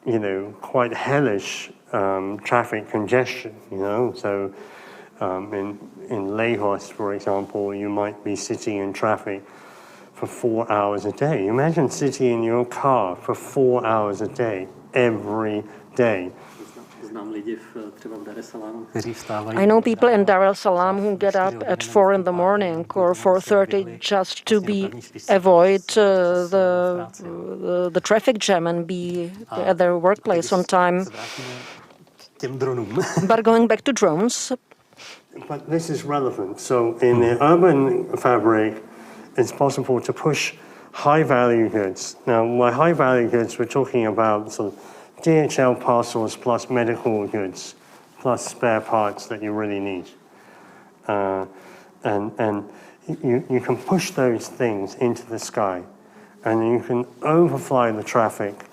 you know, quite hellish traffic congestion, you know. So in Lagos, for example, you might be sitting in traffic for 4 hours a day. Imagine sitting in your car for 4 hours a day, every day. I know people in Dar es Salaam who get up at 4 in the morning or 4:30 just to avoid the traffic jam and be at their workplace on time. But going back to drones. But this is relevant. So in the urban fabric, it's possible to push high-value goods. Now, by high-value goods, we're talking about sort of DHL parcels plus medical goods, plus spare parts that you really need. And you can push those things into the sky, and you can overfly the traffic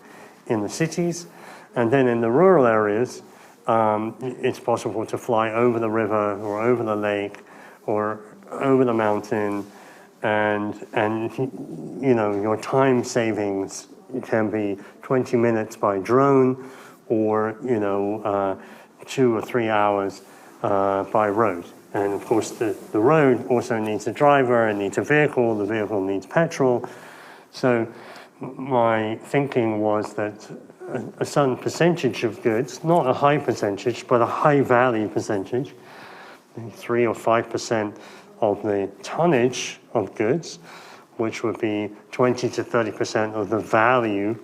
in the cities, and then in the rural areas, it's possible to fly over the river or over the lake or over the mountain, and you know, your time savings can be 20 minutes by drone, or you know, 2 or 3 hours by road. And of course, the road also needs a driver, it needs a vehicle, the vehicle needs petrol. So my thinking was that a certain percentage of goods, not a high percentage, but a high value percentage, 3 or 5% of the tonnage of goods, which would be 20 to 30% of the value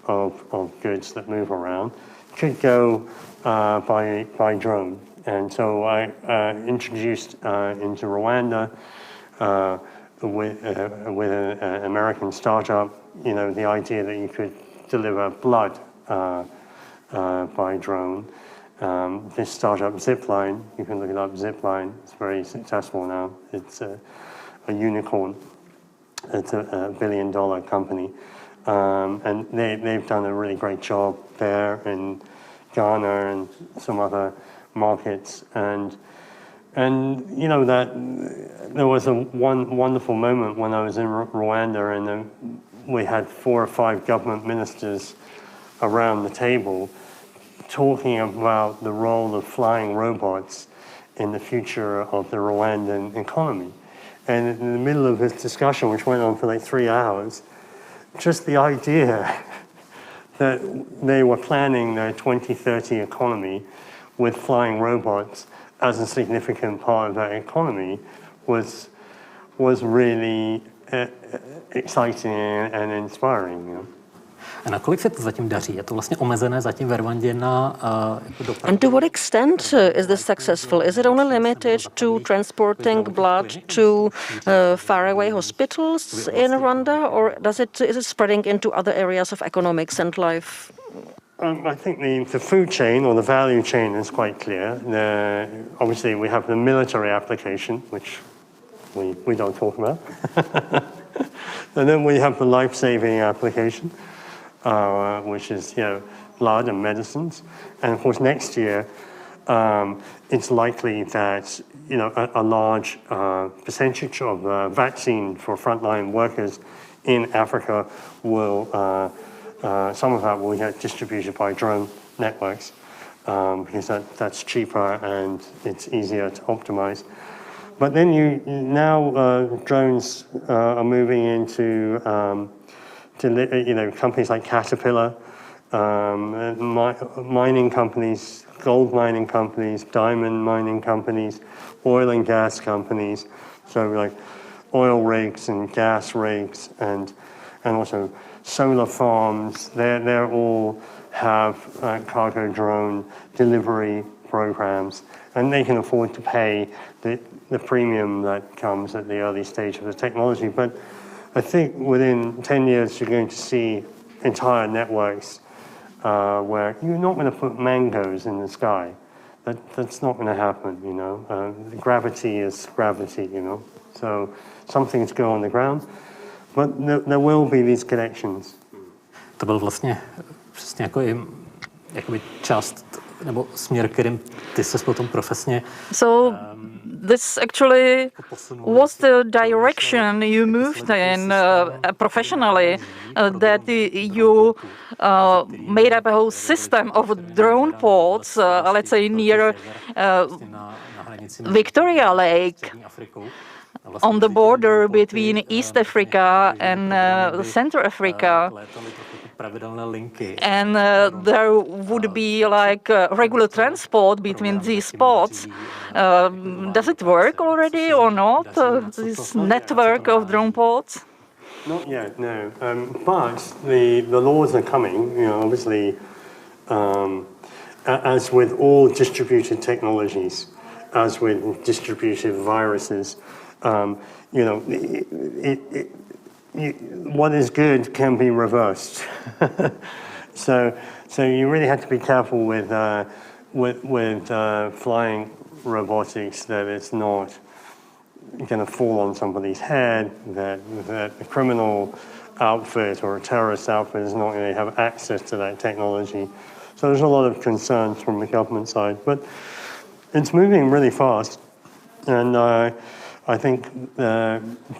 of goods that move around, could go by drone. And so I introduced into Rwanda with an American startup, you know, the idea that you could deliver blood by drone. This startup, Zipline, you can look it up, Zipline, it's very successful now. It's a unicorn. It's a $1 billion company. And they've done a really great job there in Ghana and some other markets. And you know, that there was one wonderful moment when I was in Rwanda, and we had 4 or 5 government ministers around the table talking about the role of flying robots in the future of the Rwandan economy. And in the middle of this discussion, which went on for like 3 hours, just the idea that they were planning their 2030 economy with flying robots as a significant part of that economy was really exciting and inspiring. You know? A nakolik se to zatím daří? Je to vlastně omezené zatím ve Rwandě na dopravu? And to what extent is this successful? Is it only limited to transporting blood to faraway hospitals in Rwanda, or is it spreading into other areas of economics and life? I think the food chain or the value chain is quite clear. Obviously, we have the military application, which we don't talk about. And then we have the life-saving application, which is, you know, blood and medicines. And of course, next year, it's likely that, you know, a large percentage of vaccine for frontline workers in Africa will, some of that will get distributed by drone networks, because that's cheaper and it's easier to optimize. But then now drones are moving into you know, companies like Caterpillar, mining companies, gold mining companies, diamond mining companies, oil and gas companies, so like oil rigs and gas rigs, and also solar farms. They all have cargo drone delivery programs, and they can afford to pay the premium that comes at the early stage of the technology. But I think within 10 years you're going to see entire networks where you're not going to put mangoes in the sky. That's not going to happen, you know. Gravity is gravity, you know. So some things go on the ground, but there will be these connections. To byl vlastně přesně jako i jakoby část nebo směr, kterým ty ses potom profesně. So this actually was the direction you moved in professionally, that you made up a whole system of drone pods, let's say near Victoria Lake, on the border between East Africa and Central Africa. And there would be like regular transport between these spots. Does it work already or not, this network of drone pods? Not yet, no. But the laws are coming, you know, obviously, as with all distributed technologies, as with distributed viruses, you know, what is good can be reversed. So you really have to be careful with flying robotics, that it's not going to fall on somebody's head, that a criminal outfit or a terrorist outfit is not going to have access to that technology. So there's a lot of concerns from the government side, but it's moving really fast, and I think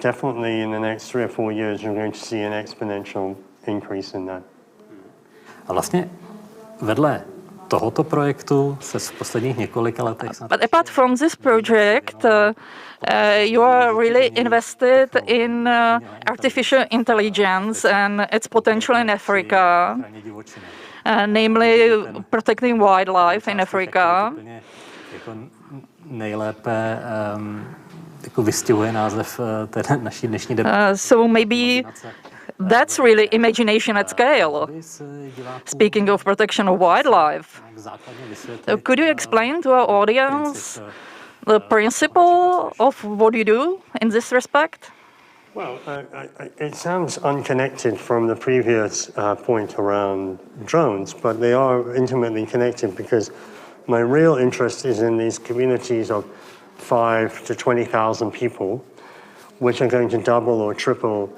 definitely in the next 3 or 4 years you're going to see an exponential increase in that. A vlastně vedle tohoto projektu se v posledních několika letech... But apart from this project, you are really invested in artificial intelligence and its potential in Africa, namely protecting wildlife in Africa. Jako nejlépe jako vystihuje název té naší dnešní debaty. So maybe that's really imagination at scale, speaking of protection of wildlife. Could you explain to our audience the principle of what you do in this respect? Well, it sounds unconnected from the previous point around drones, but they are intimately connected because my real interest is in these communities of 5 to 20,000 people, which are going to double or triple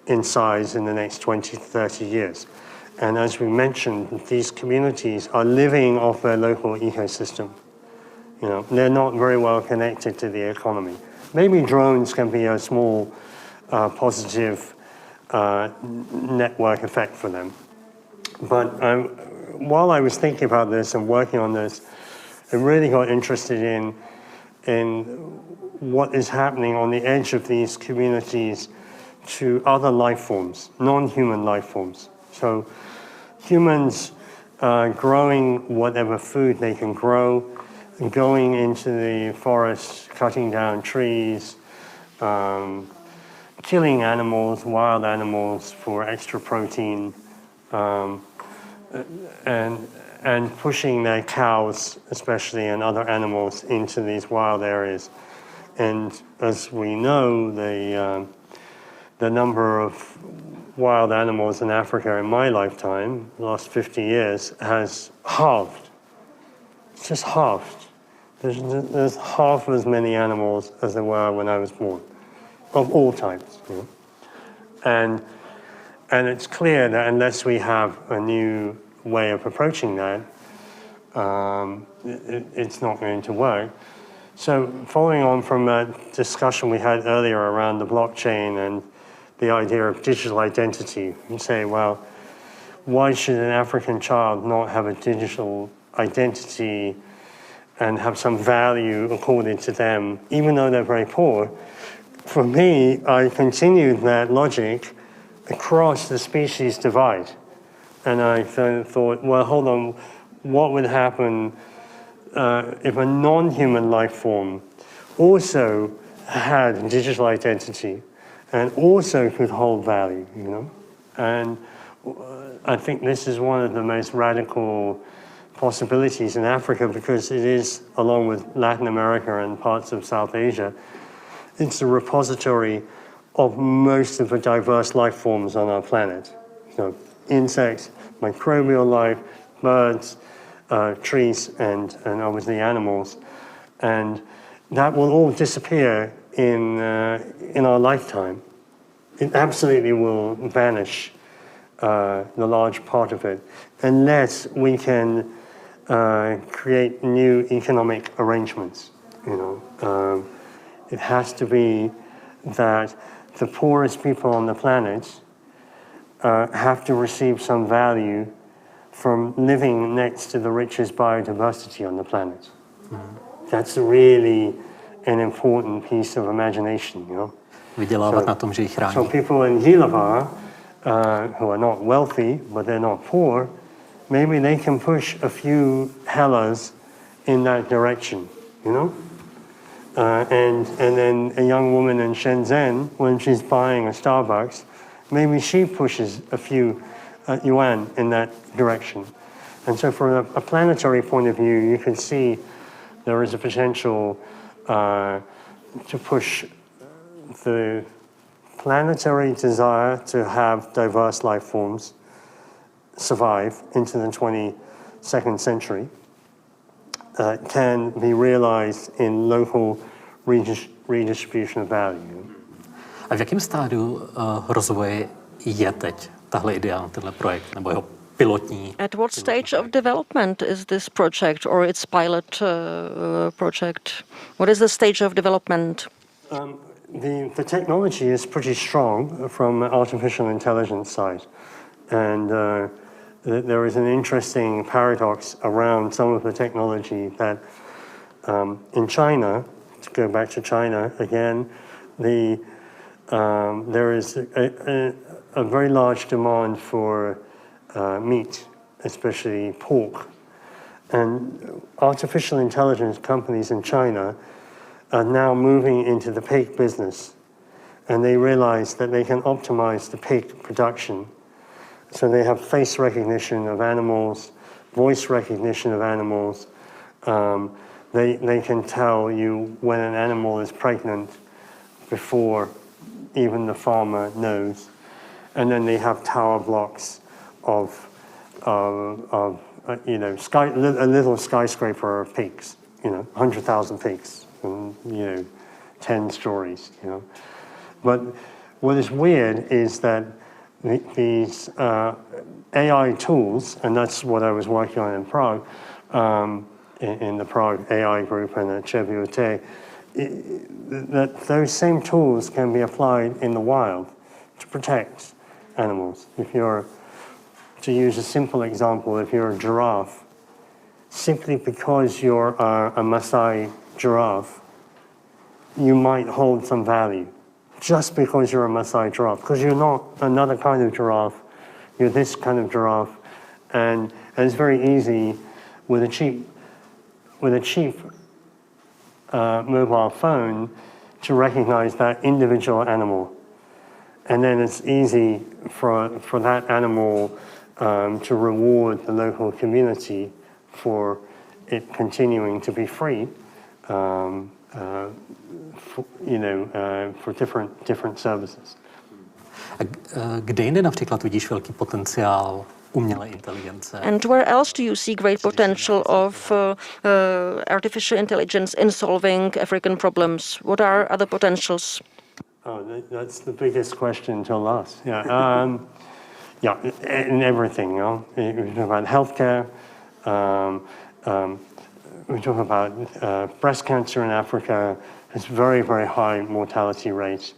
in size in the next 20 to 30 years. And as we mentioned, these communities are living off their local ecosystem. You know, they're not very well connected to the economy. Maybe drones can be a small positive network effect for them. But while I was thinking about this and working on this, I really got interested in what is happening on the edge of these communities to other life forms, non-human life forms. So humans growing whatever food they can grow, going into the forest, cutting down trees, killing animals, wild animals for extra protein, and pushing their cows, especially, and other animals into these wild areas. And as we know, the number of wild animals in Africa in my lifetime, the last 50 years, has halved. It's just halved. There's half as many animals as there were when I was born, of all types. You know? And it's clear that unless we have a new way of approaching that, it's not going to work. So following on from a discussion we had earlier around the blockchain and the idea of digital identity, you say, well, why should an African child not have a digital identity and have some value accorded to them, even though they're very poor? For me, I continued that logic across the species divide. And I thought, well, hold on, what would happen if a non-human life form also had digital identity and also could hold value, you know? And I think this is one of the most radical possibilities in Africa, because it is, along with Latin America and parts of South Asia, it's a repository of most of the diverse life forms on our planet. So insects, microbial life, birds, trees, and obviously animals. And that will all disappear in our lifetime. It absolutely will vanish, the large part of it, unless we can create new economic arrangements. It has to be that the poorest people on the planet have to receive some value from living next to the richest biodiversity on the planet. That's really an important piece of imagination, Vydělávat na tom, že ji chrání. So people in Ji.hlava, who are not wealthy, but they're not poor, maybe they can push a few hellas in that direction, and then a young woman in Shenzhen, when she's buying a Starbucks, maybe she pushes a few yuan in that direction. And so from a planetary point of view, you can see there is a potential to push the planetary desire to have diverse life forms survive into the 22nd century can be realized in local redistribution of value. A v jakém stádiu rozvoje je teď tahle idea, tenhle projekt, nebo jeho pilotní? At what stage of development is this project or its pilot project? What is the stage of development? The technology is pretty strong from artificial intelligence side, and there is an interesting paradox around some of the technology that in China, to go back to China again, there is a very large demand for meat, especially pork, and artificial intelligence companies in China are now moving into the pig business, and they realize that they can optimize the pig production. So they have face recognition of animals, voice recognition of animals. They can tell you when an animal is pregnant before even the farmer knows. And then they have tower blocks of a little skyscraper of pigs, 100,000 pigs, and 10 stories, But what is weird is that these AI tools, and that's what I was working on in Prague, in the Prague AI group and at Či.hlava, that those same tools can be applied in the wild to protect animals. To use a simple example, if you're a giraffe, simply because you're a Maasai giraffe, you might hold some value. Just because you're a Maasai giraffe, because you're not another kind of giraffe, you're this kind of giraffe, and it's very easy with a cheap mobile phone to recognize that individual animal, and then it's easy for that animal to reward the local community for it continuing to be free. For different services. Kde jinde například vidíš velký potenciál umělé inteligence? And where else do you see great potential of artificial intelligence in solving African problems? What are other potentials? Oh, that's the biggest question till last. In everything. We talk about healthcare. We talk about breast cancer in Africa. It's very, very high mortality rate.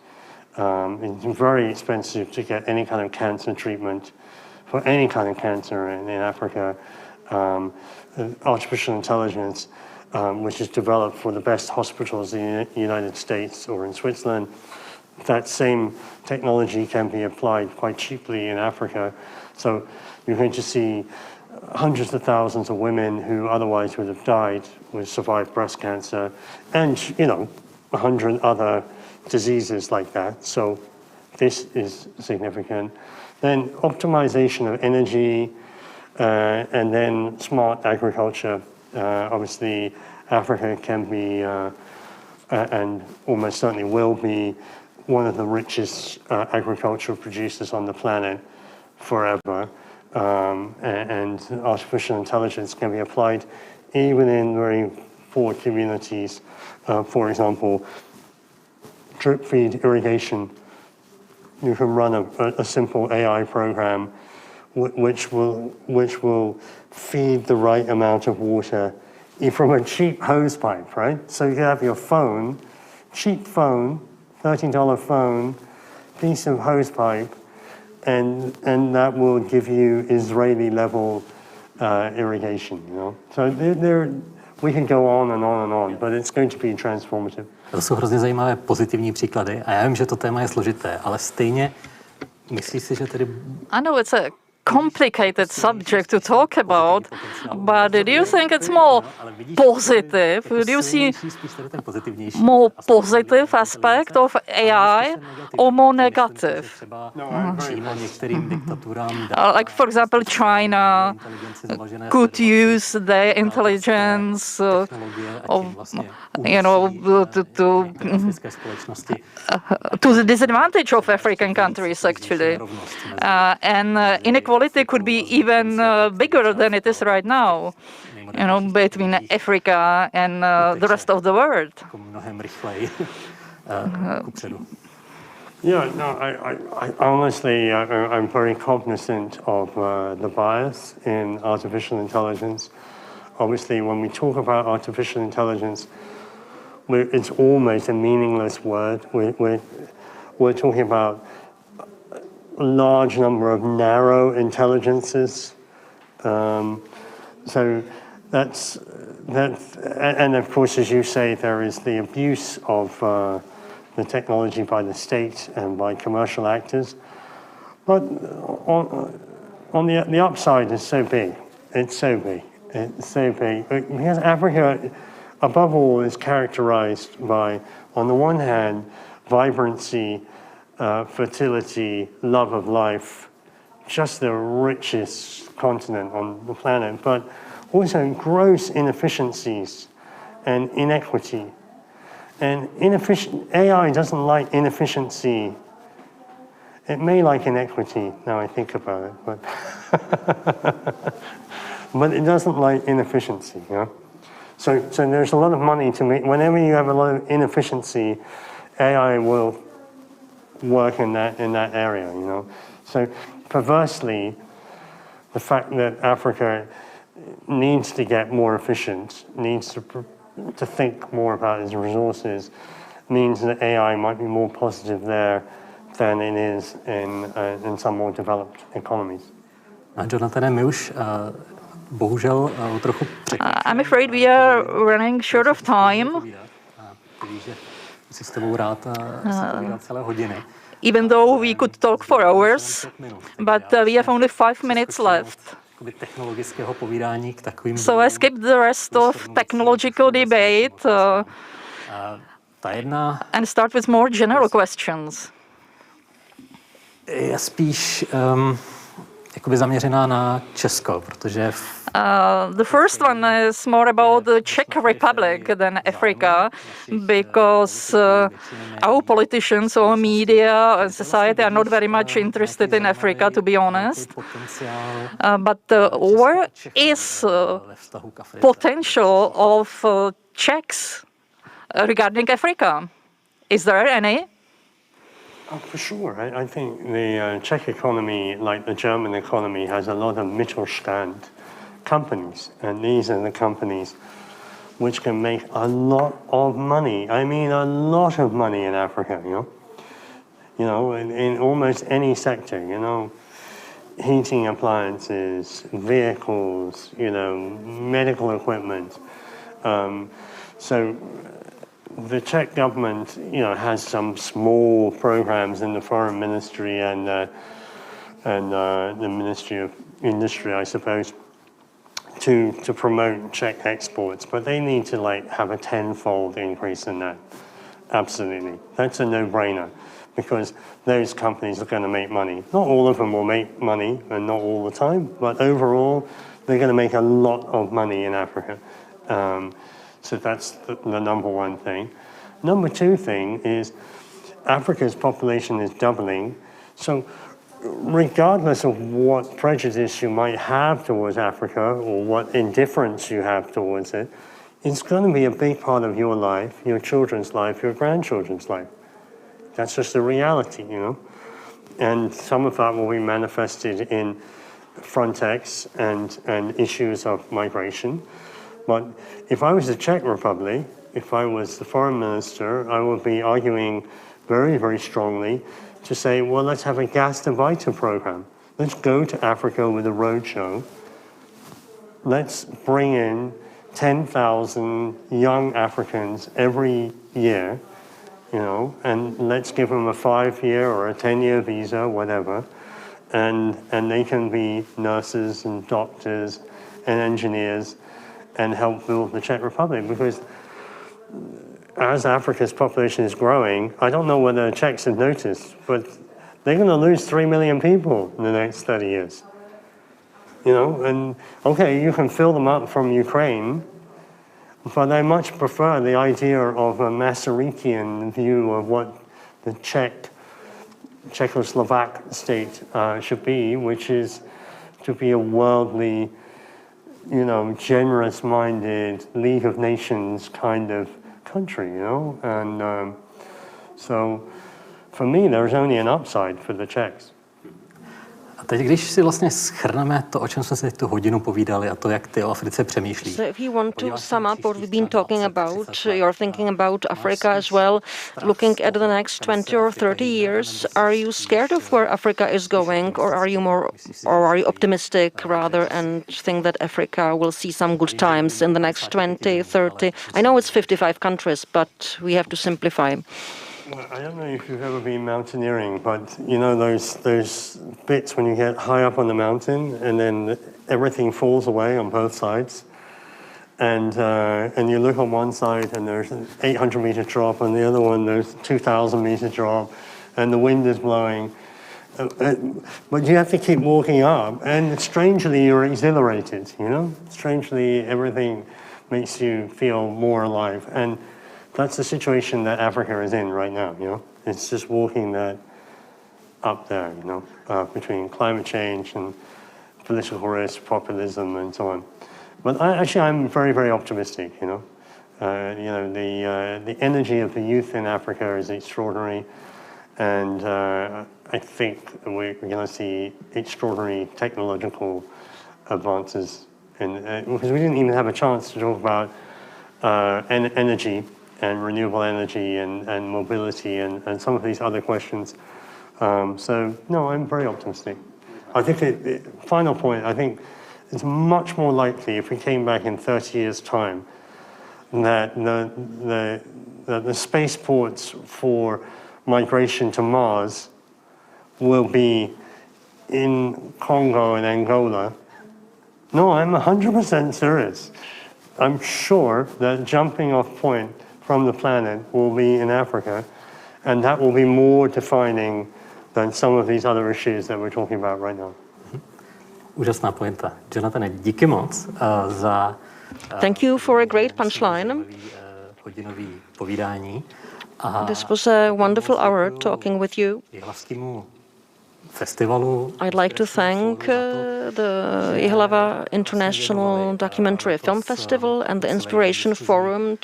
It's very expensive to get any kind of cancer treatment for any kind of cancer in Africa. Artificial intelligence, which is developed for the best hospitals in the United States or in Switzerland, that same technology can be applied quite cheaply in Africa. So you're going to see hundreds of thousands of women who otherwise would have died will survive breast cancer, and 100 other diseases like that. So this is significant. Then optimization of energy, and then smart agriculture. Obviously, Africa can be, and almost certainly will be, one of the richest agricultural producers on the planet forever. And artificial intelligence can be applied even in very poor communities. For example, drip feed irrigation. You can run a simple AI program which will feed the right amount of water from a cheap hose pipe, right? So you have your phone, cheap phone, $13 phone, piece of hose pipe, and that will give you Israeli level irrigation, you know. So we can go on and on and on, but it's going to be transformative. To jsou hrozně zajímavé pozitivní příklady a já vím, že to téma je složité, ale stejně myslíš si, že tedy... I know it's a complicated subject to talk about, but do you think it's more positive? Do you see more positive aspect of AI or more negative? Like, for example, China could use their intelligence, to the disadvantage of African countries, actually. And inequality could be even bigger than it is right now, between Africa and the rest of the world. Yeah, no, I honestly, I'm very cognizant of the bias in artificial intelligence. Obviously, when we talk about artificial intelligence, it's almost a meaningless word. We're talking about a large number of narrow intelligences. So that's, and of course, as you say, there is the abuse of the technology by the state and by commercial actors. But on the upside, it's so big. It's so big. It's so big. Because Africa, above all, is characterized by, on the one hand, vibrancy, fertility, love of life, just the richest continent on the planet, but also gross inefficiencies and inequity. And AI doesn't like inefficiency. It may like inequity, now I think about it, but it doesn't like inefficiency, you know? So there's a lot of money to make. Whenever you have a lot of inefficiency, AI will work in that area, you know? So perversely, the fact that Africa needs to get more efficient, needs to think more about its resources, means that AI might be more positive there than it is in some more developed economies. Jonathane, my už bohužel trochu I'm afraid we are running short of time. Si s tebou rád povídat celé hodiny. Even though we could talk for hours, but we have only 5 minutes left. So I skipped the rest of technological debate and start with more general questions. Je spíš jakoby zaměřená na Česko, protože the first one is more about the Czech Republic than Africa, because our politicians or media and society are not very much interested in Africa, to be honest. But where is potential of Czechs regarding Africa? Is there any? Oh, for sure. I think the Czech economy, like the German economy, has a lot of Mittelstand companies, and these are the companies which can make a lot of money. I mean, a lot of money in Africa, you know, in almost any sector, you know, heating appliances, vehicles, you know, medical equipment. So the Czech government, you know, has some small programs in the foreign ministry and the Ministry of Industry, I suppose, to promote Czech exports, but they need to have a 10-fold increase in that. Absolutely, that's a no-brainer, because those companies are going to make money. Not all of them will make money, and not all the time, but overall, they're going to make a lot of money in Africa. So that's the number one thing. Number two thing is Africa's population is doubling. So regardless of what prejudice you might have towards Africa or what indifference you have towards it, it's going to be a big part of your life, your children's life, your grandchildren's life. That's just the reality, you know. And some of that will be manifested in Frontex and issues of migration. But if I was the Czech Republic, if I was the foreign minister, I would be arguing very, very strongly to say, well, let's have a Gastarbeiter program. Let's go to Africa with a roadshow. Let's bring in 10,000 young Africans every year, you know, and let's give them a 5-year or a 10-year visa, whatever, and they can be nurses and doctors and engineers and help build the Czech Republic. Because as Africa's population is growing, I don't know whether the Czechs have noticed, but they're going to lose 3 million people in the next 30 years. You know, and okay, you can fill them up from Ukraine, but I much prefer the idea of a Massarekian view of what the Czechoslovak state should be, which is to be a worldly, you know, generous-minded League of Nations kind of country, you know, and so for me there's only an upside for the Czechs. A teď, když si vlastně shrneme to, o čem jsme si tu hodinu povídali, a to, jak ty o Africe přemýšlíš. So if you want to sum up what we've been talking about, you're thinking about Africa as well, looking at the next 20 or 30 years, are you scared of where Africa is going, or are you optimistic rather and think that Africa will see some good times in the next 20, 30? I know it's 55 countries, but we have to simplify. Well, I don't know if you've ever been mountaineering, but you know those bits when you get high up on the mountain and then everything falls away on both sides, and you look on one side and there's an 800-meter drop, on the other one there's 2,000-meter drop, and the wind is blowing, but you have to keep walking up, and strangely you're exhilarated. You know, strangely everything makes you feel more alive, and that's the situation that Africa is in right now, you know. It's just walking that up there, you know, between climate change and political risk, populism, and so on. But I'm very, very optimistic, you know. You know, the energy of the youth in Africa is extraordinary, and I think we're going to see extraordinary technological advances, because we didn't even have a chance to talk about energy and renewable energy and mobility and some of these other questions. So, no, I'm very optimistic. I think, final point, I think it's much more likely if we came back in 30 years' time that the spaceports for migration to Mars will be in Congo and Angola. No, I'm 100% serious. I'm sure that jumping off point from the planet will be in Africa, and that will be more defining than some of these other issues that we're talking about right now. Úžasná pointa. Jonathane, díky moc za Thank you for a great punchline. hodinový povídání. This was a wonderful hour talking with you. Jihlavskému festivalu. I'd like to thank the Ji.hlava International Documentary Film Festival and the Inspiration Forum.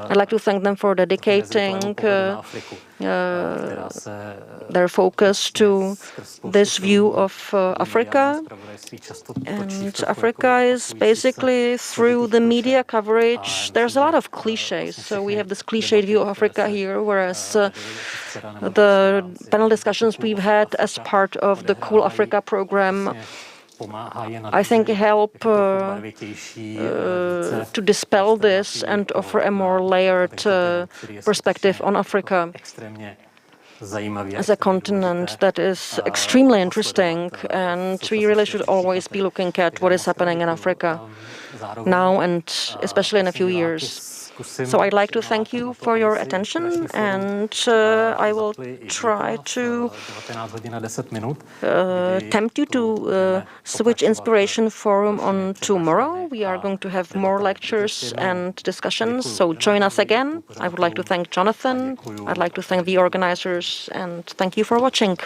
I'd like to thank them for dedicating their focus to this view of Africa. And Africa is basically, through the media coverage, there's a lot of cliches. So we have this cliched view of Africa here, whereas the panel discussions we've had as part of the Cool Africa program, I think, help to dispel this and offer a more layered perspective on Africa as a continent that is extremely interesting, and we really should always be looking at what is happening in Africa now and especially in a few years. So I'd like to thank you for your attention, and I will try to tempt you to switch Inspiration Forum on tomorrow. We are going to have more lectures and discussions, so join us again. I would like to thank Jonathan, I'd like to thank the organizers, and thank you for watching.